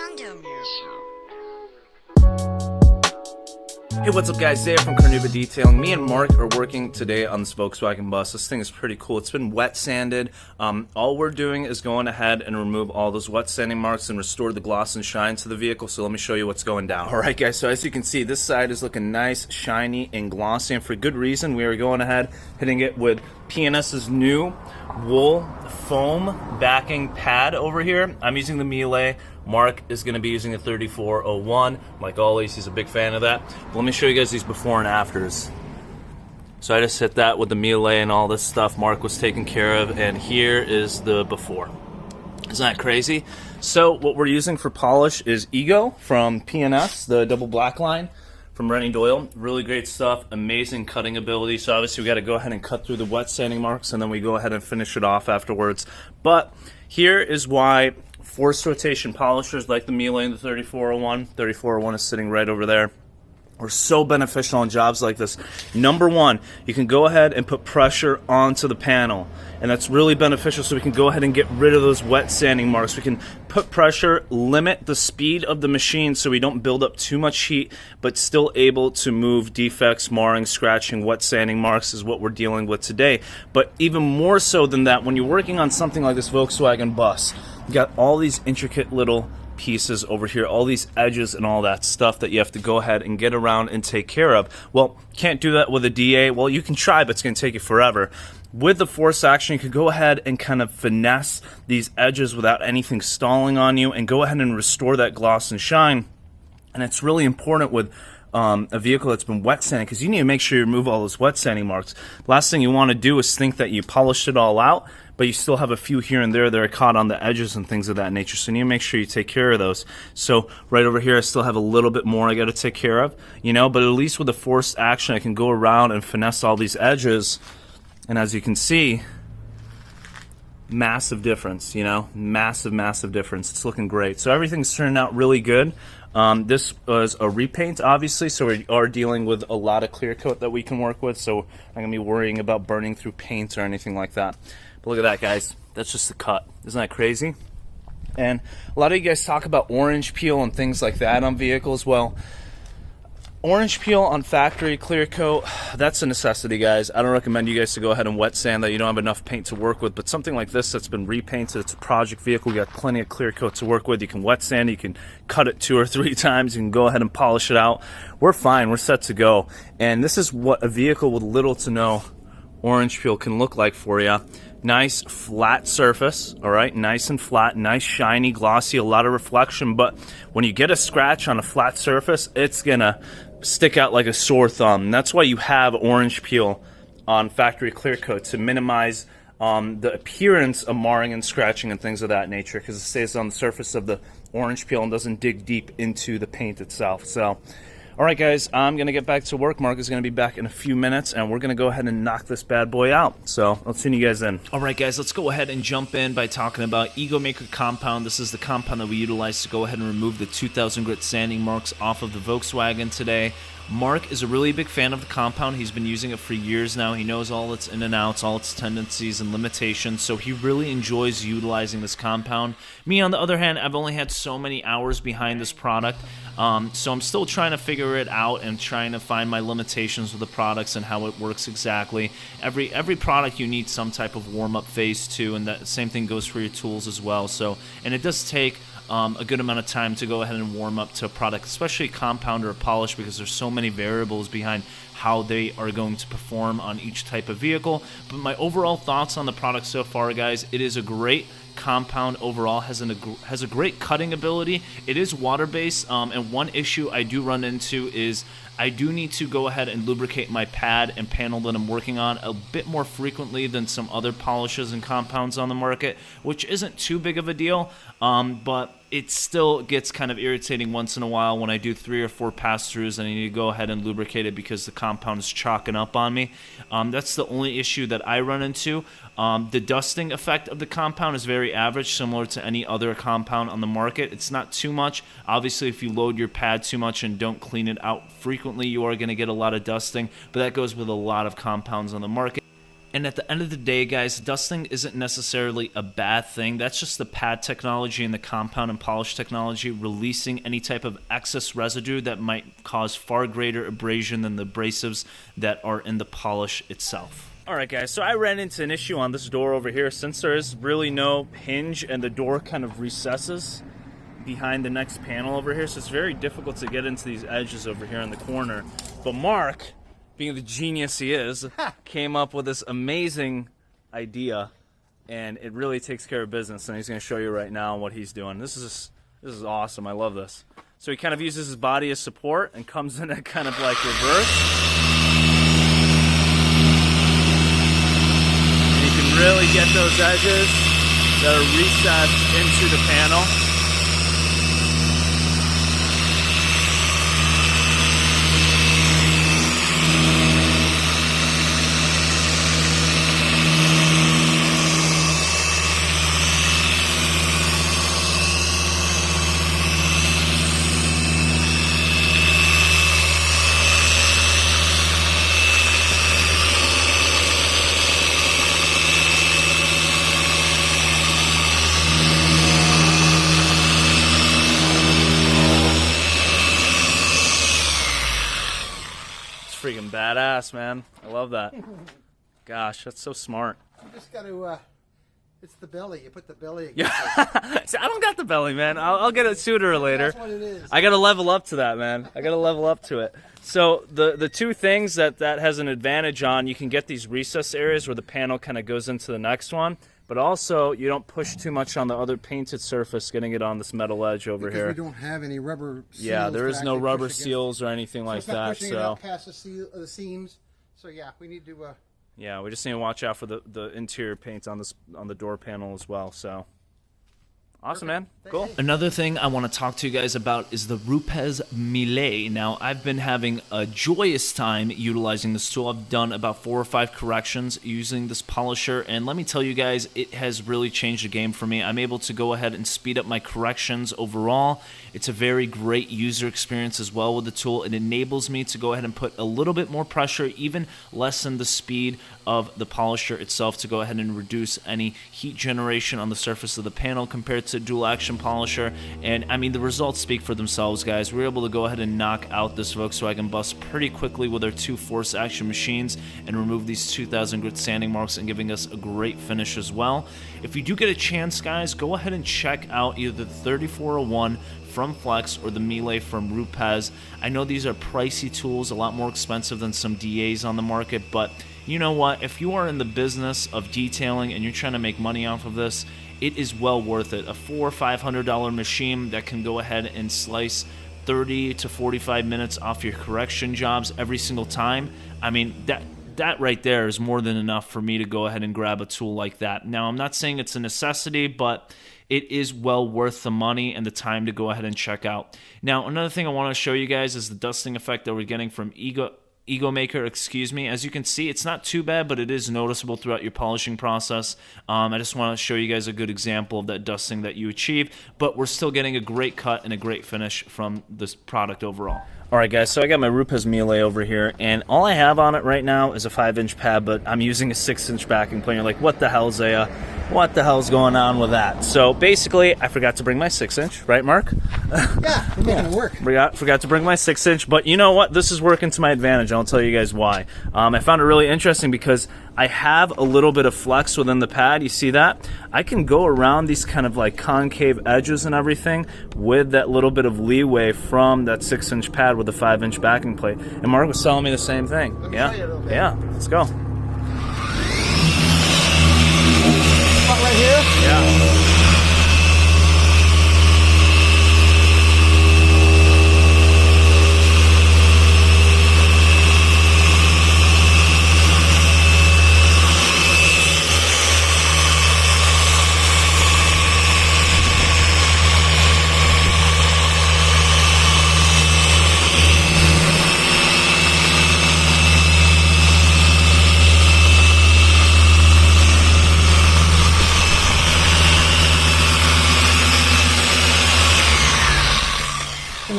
Hey, what's up guys, Zay from CarNewba Detailing. Me and Mark are working today on this Volkswagen bus. This thing is pretty cool. It's been wet sanded. All we're doing is going ahead and remove all those wet sanding marks and restore the gloss and shine to the vehicle. So let me show you what's going down. Alright guys, so as you can see, this side is looking nice, shiny, and glossy, and for good reason. We are going ahead, hitting it with P&S's new wool foam backing pad over here. I'm using the Mille. Mark is going to be using a 3401. Like always, he's a big fan of that. But let me show you guys these before and afters. So I just hit that with the Mille and all this stuff Mark was taking care of, and here is the before. Isn't that crazy? So what we're using for polish is Ego from P&S, the double black line from Rennie Doyle. Really great stuff, amazing cutting ability. So obviously we got to go ahead and cut through the wet sanding marks, and then we go ahead and finish it off afterwards. But here is why forced rotation polishers like the Mille and the 3401. 3401 is sitting right over there. Are so beneficial on jobs like this. Number one, you can go ahead and put pressure onto the panel, and that's really beneficial, so we can go ahead and get rid of those wet sanding marks. We can put pressure, limit the speed of the machine so we don't build up too much heat, but still able to move defects, marring, scratching, wet sanding marks is what we're dealing with today. But even more so than that, when you're working on something like this Volkswagen bus, you got all these intricate little pieces over here, all these edges and all that stuff that you have to go ahead and get around and take care of. Well, can't do that with a DA. Well, you can try, but it's going to take you forever. With the force action, you can go ahead and kind of finesse these edges without anything stalling on you and go ahead and restore that gloss and shine. And it's really important with a vehicle that's been wet sanded, because you need to make sure you remove all those wet sanding marks. Last thing you want to do is think that you polished it all out, but you still have a few here and there that are caught on the edges and things of that nature. So you need to make sure you take care of those. So right over here, I still have a little bit more I got to take care of, you know, but at least with the forced action, I can go around and finesse all these edges. And as you can see, massive difference, you know, massive difference. It's looking great. So everything's turning out really good. This was a repaint, obviously, so we are dealing with a lot of clear coat that we can work with, so I'm not going to be worrying about burning through paint or anything like that. But look at that, guys. That's just the cut. Isn't that crazy? And a lot of you guys talk about orange peel and things like that on vehicles. Well, orange peel on factory clear coat, that's a necessity, guys. I don't recommend you guys to go ahead and wet sand that you don't have enough paint to work with, but something like this that's been repainted, it's a project vehicle, you got plenty of clear coat to work with. You can wet sand, you can cut it 2 or 3 times, you can go ahead and polish it out. We're fine, we're set to go. And this is what a vehicle with little to no orange peel can look like for you. Nice flat surface, all right, nice and flat, nice shiny, glossy, a lot of reflection, but when you get a scratch on a flat surface, it's gonna stick out like a sore thumb. And that's why you have orange peel on factory clear coat, to minimize the appearance of marring and scratching and things of that nature, because it stays on the surface of the orange peel and doesn't dig deep into the paint itself. So alright guys, I'm going to get back to work. Mark is going to be back in a few minutes, and we're going to go ahead and knock this bad boy out. So I'll tune you guys in. Alright guys, let's go ahead and jump in by talking about Ego Maker Compound. This is the compound that we utilize to go ahead and remove the 2000 grit sanding marks off of the Volkswagen today. Mark is a really big fan of the compound. He's been using it for years now. He knows all its in and outs, all its tendencies and limitations, so he really enjoys utilizing this compound. Me, on the other hand, I've only had so many hours behind this product, so I'm still trying to figure it out and trying to find my limitations with the products and how it works exactly. Every product you need some type of warm-up phase to, and that same thing goes for your tools as well. So, and it does take a good amount of time to go ahead and warm up to a product, especially compound or polish, because there's so many variables behind how they are going to perform on each type of vehicle. But my overall thoughts on the product so far, guys, it is a great compound overall, has a great cutting ability. It is water-based, and one issue I do run into is I do need to go ahead and lubricate my pad and panel that I'm working on a bit more frequently than some other polishes and compounds on the market, which isn't too big of a deal, but it still gets kind of irritating once in a while when I do 3 or 4 pass-throughs and I need to go ahead and lubricate it because the compound is chalking up on me. That's the only issue that I run into. The dusting effect of the compound is very average, similar to any other compound on the market. It's not too much. Obviously, if you load your pad too much and don't clean it out frequently, you are going to get a lot of dusting, but that goes with a lot of compounds on the market. And at the end of the day, guys, dusting isn't necessarily a bad thing. That's just the pad technology and the compound and polish technology releasing any type of excess residue that might cause far greater abrasion than the abrasives that are in the polish itself. Alright guys, so I ran into an issue on this door over here. Since there is really no hinge and the door kind of recesses behind the next panel over here, so it's very difficult to get into these edges over here in the corner. But Mark, being the genius he is, came up with this amazing idea, and it really takes care of business, and he's going to show you right now what he's doing. This is awesome. I love this. So he kind of uses his body as support and comes in at kind of like reverse. And you can really get those edges that are recessed into the panel. Freaking badass, man. I love that. Gosh, that's so smart. You just got to, it's the belly. You put the belly against it. See, I don't got the belly, man. I'll get it sooner or later. That's what it is. I got to level up to that, man. I got to level up to it. So the two things that has an advantage on, you can get these recess areas where the panel kind of goes into the next one, but also you don't push too much on the other painted surface, getting it on this metal edge over here. We don't have any rubber seals. Yeah, there is no rubber seals or anything like that. Pushing it up past the seams. So yeah, we need to. Yeah, we just need to watch out for the interior paint on the door panel as well. So. Awesome, man. Cool. Another thing I want to talk to you guys about is the Rupes Mille. Now, I've been having a joyous time utilizing this tool. I've done about 4 or 5 corrections using this polisher, and let me tell you guys, it has really changed the game for me. I'm able to go ahead and speed up my corrections overall. It's a very great user experience as well with the tool. It enables me to go ahead and put a little bit more pressure, even lessen the speed of the polisher itself, to go ahead and reduce any heat generation on the surface of the panel compared to dual action polisher. And I mean, the results speak for themselves, guys. We're able to go ahead and knock out this Volkswagen bus pretty quickly with our 2 force action machines and remove these 2000 grit sanding marks and giving us a great finish as well. If you do get a chance, guys, go ahead and check out either the 3401 from Flex or the Mille from Rupes. I know these are pricey tools, a lot more expensive than some DAs on the market, but you know what? If you are in the business of detailing and you're trying to make money off of this, it is well worth it. A $400 or $500 machine that can go ahead and slice 30 to 45 minutes off your correction jobs every single time. I mean, that right there is more than enough for me to go ahead and grab a tool like that. Now, I'm not saying it's a necessity, but it is well worth the money and the time to go ahead and check out. Now, another thing I want to show you guys is the dusting effect that we're getting from Ego Maker, excuse me. As you can see, it's not too bad, but it is noticeable throughout your polishing process. I just want to show you guys a good example of that dusting that you achieve, but we're still getting a great cut and a great finish from this product overall. Alright guys, so I got my Rupes Mille over here, and all I have on it right now is a 5-inch pad, but I'm using a 6-inch backing plate. You're like, what the hell, Zaya? What the hell's going on with that? So basically, I forgot to bring my 6-inch, right, Mark? Yeah, we're making it work. Forgot to bring my 6-inch, but you know what? This is working to my advantage. I'll tell you guys why. I found it really interesting because I have a little bit of flex within the pad. You see that? I can go around these kind of like concave edges and everything with that little bit of leeway from that 6-inch pad with the 5-inch backing plate. And Mark was telling me the same thing. Yeah, yeah. Let's go. Right here? Yeah.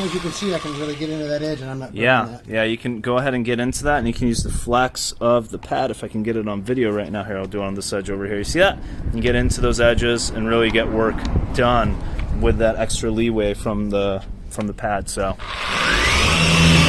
as you can see, I can really get into that edge, and I'm not doing Yeah, that. yeah, you can go ahead and get into that, and you can use the flex of the pad. If I can get it on video right now, here, I'll do it on this edge over here. You see that? You can get into those edges and really get work done with that extra leeway from the pad. So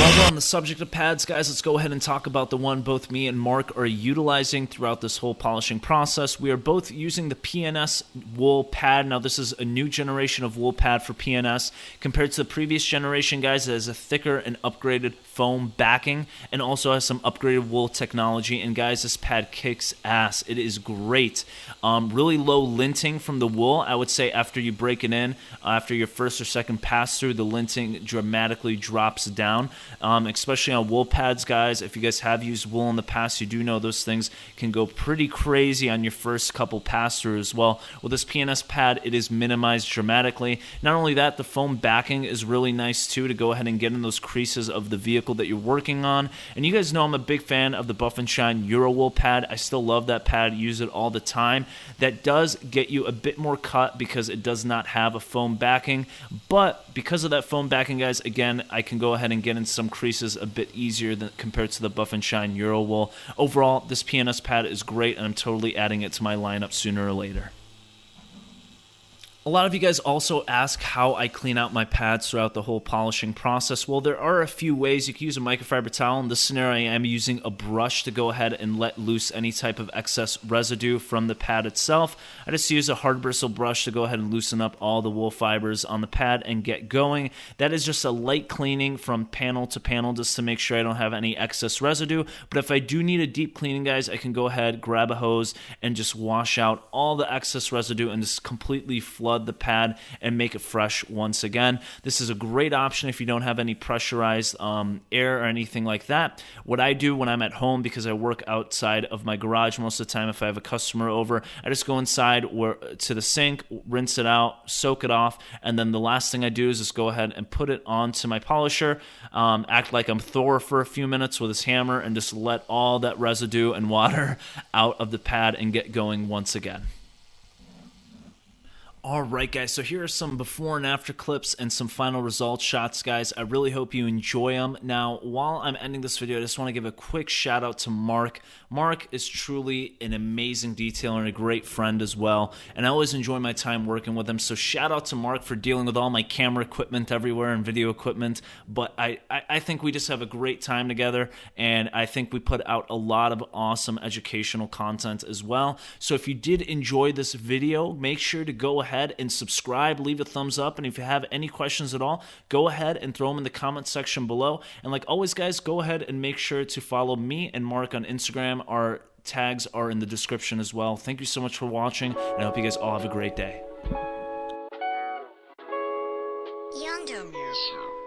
while we're on the subject of pads, guys, let's go ahead and talk about the one both me and Mark are utilizing throughout this whole polishing process. We are both using the PNS wool pad. Now, this is a new generation of wool pad for PNS. Compared to the previous generation, guys, it has a thicker and upgraded foam backing and also has some upgraded wool technology. And, guys, this pad kicks ass. It is great. Really low linting from the wool. I would say after you break it in, after your first or second pass through, the linting dramatically drops down. Especially on wool pads, guys. If you guys have used wool in the past, you do know those things can go pretty crazy on your first couple pass-throughs. Well, with this PNS pad, it is minimized dramatically. Not only that, the foam backing is really nice too to go ahead and get in those creases of the vehicle that you're working on. And you guys know I'm a big fan of the Buff and Shine Euro Wool pad. I still love that pad, use it all the time. That does get you a bit more cut because it does not have a foam backing, but because of that foam backing, guys, again, I can go ahead and get in some creases a bit easier than compared to the Buff and Shine Euro Wool. Overall, this PNS pad is great, and I'm totally adding it to my lineup sooner or later. A lot of you guys also ask how I clean out my pads throughout the whole polishing process. Well, there are a few ways. You can use a microfiber towel. In this scenario, I am using a brush to go ahead and let loose any type of excess residue from the pad itself. I just use a hard bristle brush to go ahead and loosen up all the wool fibers on the pad and get going. That is just a light cleaning from panel to panel just to make sure I don't have any excess residue. But if I do need a deep cleaning, guys, I can go ahead, grab a hose, and just wash out all the excess residue and just completely flood the pad and make it fresh once again. This is a great option if you don't have any pressurized air or anything like that. What I do when I'm at home, because I work outside of my garage most of the time if I have a customer over, I just go inside to the sink, rinse it out, soak it off, and then the last thing I do is just go ahead and put it onto my polisher, act like I'm Thor for a few minutes with his hammer, and just let all that residue and water out of the pad and get going once again. Alright guys, so here are some before and after clips and some final result shots, guys. I really hope you enjoy them. Now, while I'm ending this video, I just want to give a quick shout out to Mark. Mark is truly an amazing detailer and a great friend as well, and I always enjoy my time working with him. So shout out to Mark for dealing with all my camera equipment everywhere and video equipment. But I think we just have a great time together, and I think we put out a lot of awesome educational content as well. So if you did enjoy this video, make sure to go ahead and subscribe, leave a thumbs up, and if you have any questions at all, go ahead and throw them in the comment section below. And like always, guys, go ahead and make sure to follow me and Mark on Instagram. Our tags are in the description as well. Thank you so much for watching, and I hope you guys all have a great day. Yonder Music.